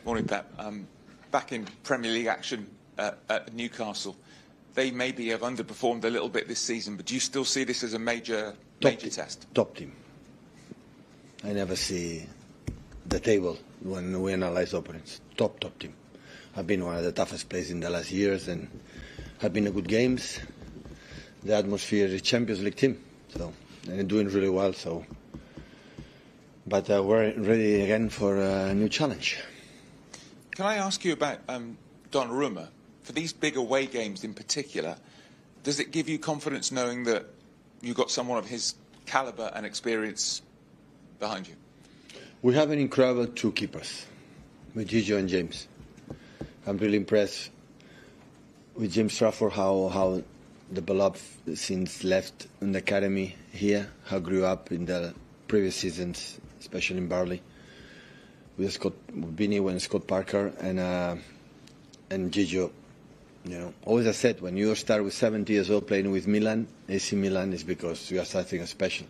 Morning, Pep. Back in Premier League action at Newcastle, they maybe have underperformed a little bit this season, but do you still see this as a major test? Top team. I never see the table when we analyze opponents. Top team. Have been one of the toughest players in the last years and have been a good games. The atmosphere is Champions League team, so and they're doing really well. So, but we're ready again for a new challenge. Can I ask you about Donnarumma? For these big away games in particular, does it give you confidence knowing that you've got someone of his calibre and experience behind you? We have an incredible two keepers, with Gigi and James. I'm really impressed with James Trafford, how developed since left in the academy here, how grew up in the previous seasons, especially in Barley, with Scott Bini and Scott Parker and Gigi. You know, always I said, when you start with 70 years old playing with Milan, AC Milan, is because you are something special.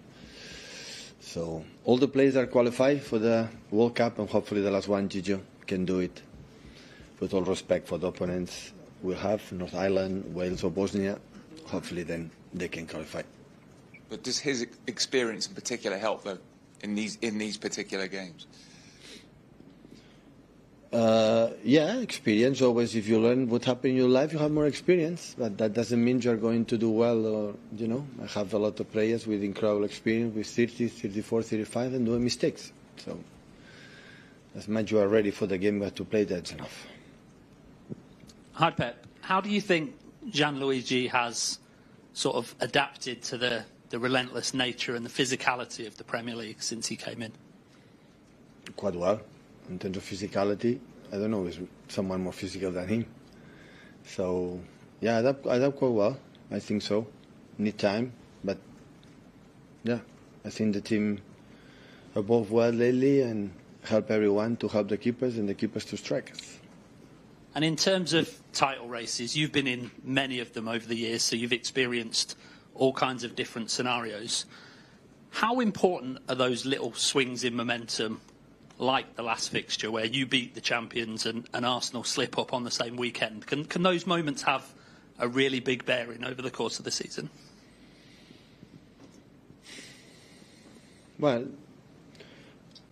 So all the players are qualified for the World Cup, and hopefully the last one, Gigi, can do it. With all respect for the opponents we'll have, North Ireland, Wales or Bosnia, hopefully then they can qualify. But does his experience in particular help, though, in these particular games? Yeah, experience. Always, if you learn what happened in your life, you have more experience. But that doesn't mean you're going to do well. Or, you know, I have a lot of players with incredible experience, with 30, 34, 35, and doing mistakes. So, as much you are ready for the game, you have to play. That's enough. Hi, Pep. How do you think Gianluigi has sort of adapted to the relentless nature and the physicality of the Premier League since he came in? Quite well. In terms of physicality, I don't know, is someone more physical than him. So, yeah, I adapt quite well. I think so. Need time, but yeah, I think the team evolved well lately and help everyone to help the keepers and the keepers to strike us. And in terms of title races, you've been in many of them over the years, so you've experienced all kinds of different scenarios. How important are those little swings in momentum, like the last fixture where you beat the champions and Arsenal slip up on the same weekend? Can those moments have a really big bearing over the course of the season? Well,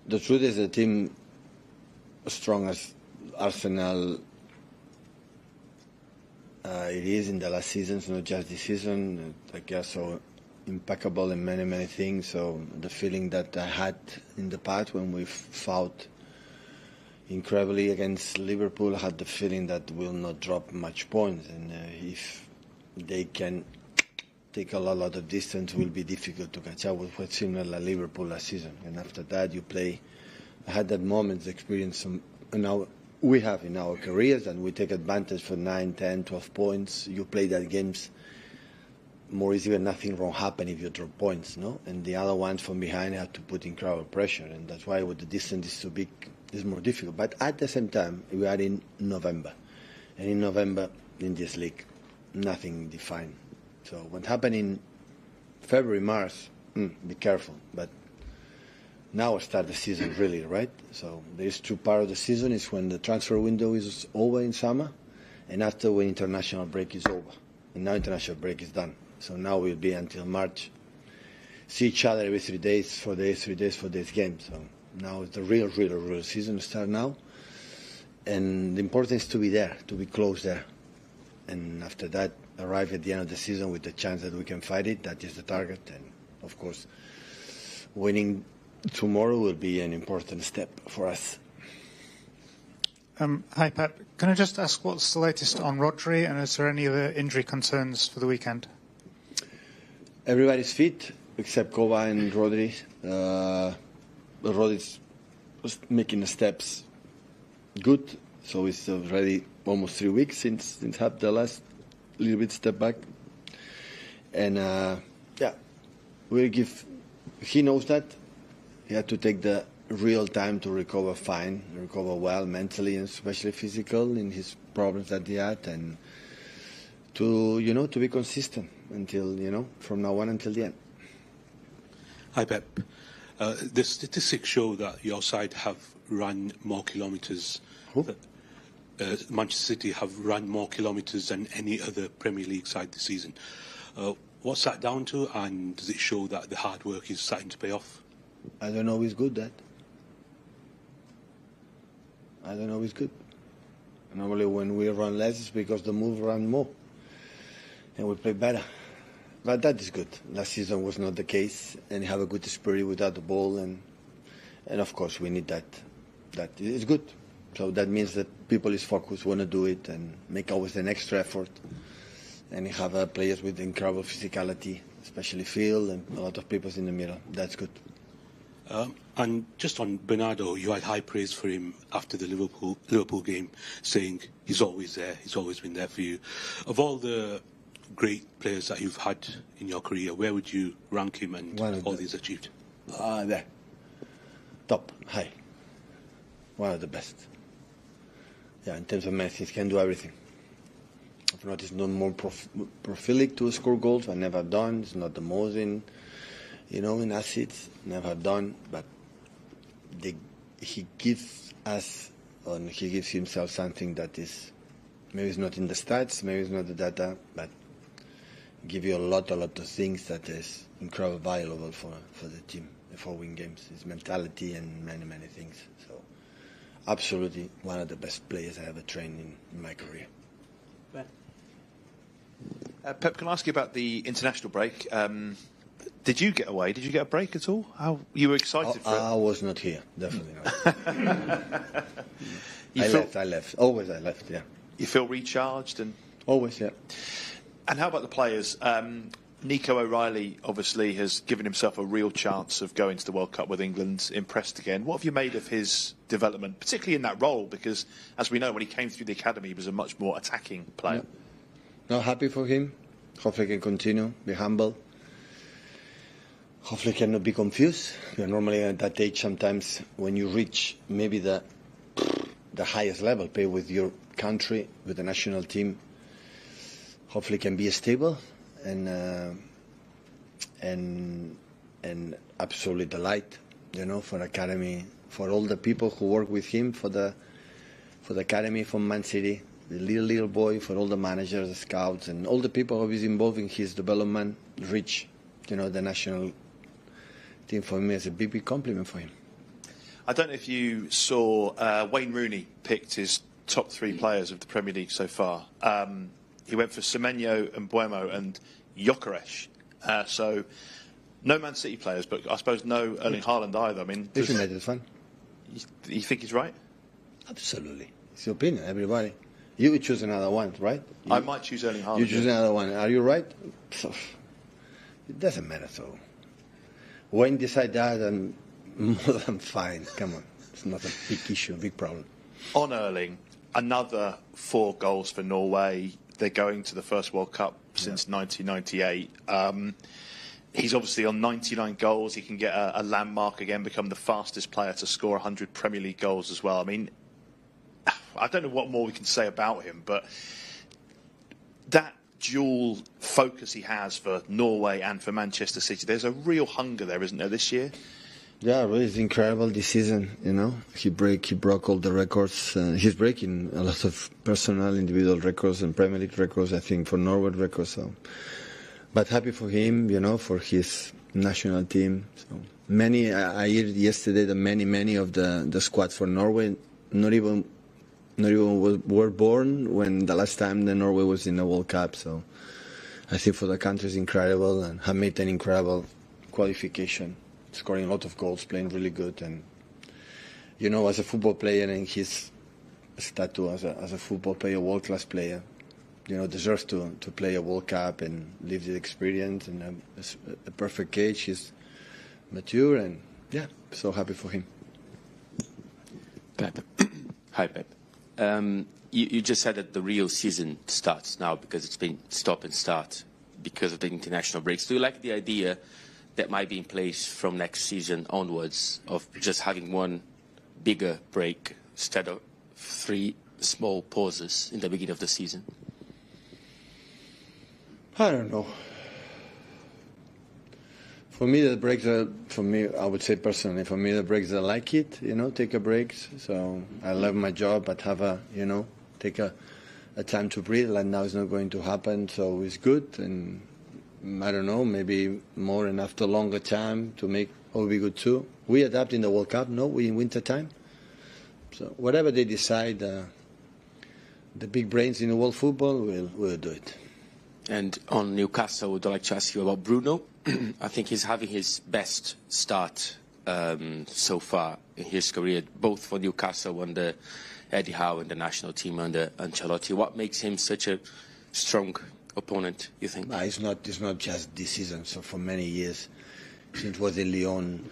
the truth is a team as strong as Arsenal it is in the last seasons, not just this season. I guess so impeccable in many things. So the feeling that I had in the past when we fought incredibly against Liverpool, I had the feeling that we'll not drop much points, and if they can take a lot of distance, it will be difficult to catch up with what's similar like Liverpool last season. And after that, you play. I had that moment, experience we have in our careers, and we take advantage for 9, 10, 12 points. You play that games more easy when nothing wrong happen if you drop points, no? And the other ones from behind have to put incredible pressure, and that's why with the distance is so big, it's more difficult. But at the same time, we are in November, and in November in this league, nothing defined. So what happened in February, March, be careful. But now start the season really, right? So there is two parts of the season is when the transfer window is over in summer, and after when international break is over. And now international break is done. So now we'll be until March. See each other every 3 days, 4 days, 3 days, 4 days game. So now it's the real season start now. And the important is to be there, to be close there. And after that, arrive at the end of the season with the chance that we can fight it. That is the target. And of course, winning tomorrow will be an important step for us. Hi, Pep. Can I just ask what's the latest on Rodri, and is there any other injury concerns for the weekend? Everybody's fit except Kova and Rodri. Rodri's making the steps good, so it's already almost 3 weeks since had the last little bit step back. And yeah, we'll give. He knows that. He had to take the real time to recover fine, recover well mentally and especially physical in his problems that he had, and to be consistent until from now on until the end. Hi Pep. The statistics show that your side have run more kilometres. Who? Manchester City have run more kilometres than any other Premier League side this season. What's that down to, and does it show that the hard work is starting to pay off? I don't know who's good at. I don't know who's good. Normally when we run less, it's because the move run more. And we play better. But that is good. Last season was not the case. And have a good spirit without the ball. And of course, we need that. That is good. So that means that people is focused, want to do it, and make always an extra effort. And you have players with incredible physicality, especially Phil and a lot of people in the middle. That's good. And just on Bernardo, you had high praise for him after the Liverpool game, saying he's always there, he's always been there for you. Of all the great players that you've had in your career, where would you rank him and all he's achieved? There. Top, high. One of the best. Yeah, in terms of many things, can do everything. I've noticed not more prolific to score goals. I never done. It's not the most in assists. Never done. But he gives us, or he gives himself something that is, maybe it's not in the stats, maybe it's not the data, but give you a lot of things that is incredibly valuable for the team, for win games. His mentality and many things. So absolutely one of the best players I ever trained in my career. Pep, can I ask you about the international break? Did you get away? Did you get a break at all? How you were excited for it? I was not here, definitely not. I left. Always I left, yeah. You feel recharged? Always, yeah. And how about the players? Nico O'Reilly obviously has given himself a real chance of going to the World Cup with England, impressed again. What have you made of his development, particularly in that role? Because, as we know, when he came through the academy, he was a much more attacking player. Yeah. No, happy for him. Hopefully he can continue, be humble. Hopefully he cannot be confused. You're normally at that age sometimes when you reach maybe the highest level, play with your country, with the national team. Hopefully can be stable and absolutely delight, for academy, for all the people who work with him, for the academy from Man City, the little boy, for all the managers, the scouts, and all the people who is involved in his development, reach, the national team. For me, is a big compliment for him. I don't know if you saw Wayne Rooney picked his top 3 players of the Premier League so far. He went for Semenyo and Buemo and Gyökeres. So no Man City players, but I suppose no Erling Haaland either. I mean, This made it fun. You think he's right? Absolutely. It's your opinion, everybody. You would choose another one, right? I might choose Erling Haaland. You choose another one. Are you right? So, it doesn't matter. So when you decide that, I'm more than fine. Come on. It's not a big issue, a big problem. On Erling, another 4 goals for Norway. They're going to the first World Cup since 1998. He's obviously on 99 goals. He can get a landmark again, become the fastest player to score 100 Premier League goals as well. I mean, I don't know what more we can say about him, but that dual focus he has for Norway and for Manchester City, there's a real hunger there, isn't there, this year? Yeah, really, it's incredible this season. He broke all the records. He's breaking a lot of personal, individual records and Premier League records. I think for Norway records. So, but happy for him, for his national team. So many. I heard yesterday that many of the squad for Norway not even were born when the last time that Norway was in the World Cup. So I think for the country is incredible and have made an incredible qualification. Scoring a lot of goals, playing really good, and as a football player and his status as a football player, world-class player, deserves to play a World Cup and live the experience and a perfect age. He's mature and so happy for him. Pep. Hi, Pep. You just said that the real season starts now because it's been stop and start because of the international breaks. Do you like the idea that might be in place from next season onwards of just having one bigger break instead of 3 small pauses in the beginning of the season? I don't know. For me, the breaks are, for me, I would say personally, for me, the breaks, I like it, take a breaks. So I love my job, but have take a time to breathe. Like now it's not going to happen, so it's good. And I don't know, maybe more and after longer time to make all be good too. We adapt in the World Cup, no? We in winter time. So whatever they decide, the big brains in the world football will do it. And on Newcastle, I would like to ask you about Bruno. I think he's having his best start so far in his career, both for Newcastle under Eddie Howe and the national team under Ancelotti. What makes him such a strong opponent, you think? No, it's not just this season. So for many years, since it was in Lyon,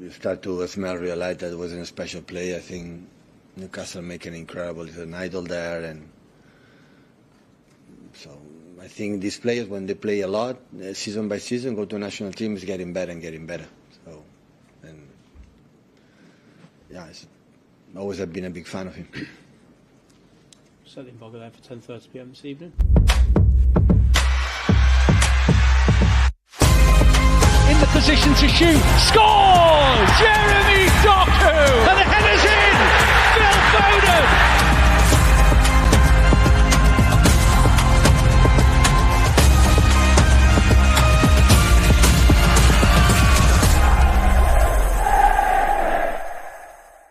you start to realize that it wasn't a special player. I think Newcastle make an incredible, he's an idol there, and so I think these players, when they play a lot, season by season, go to a national team, is getting better and getting better. So, and yeah, always have been a big fan of him. Certainly in Boga there for 10:30 p.m. this evening. In the position to shoot, scores! Jeremy Doyle!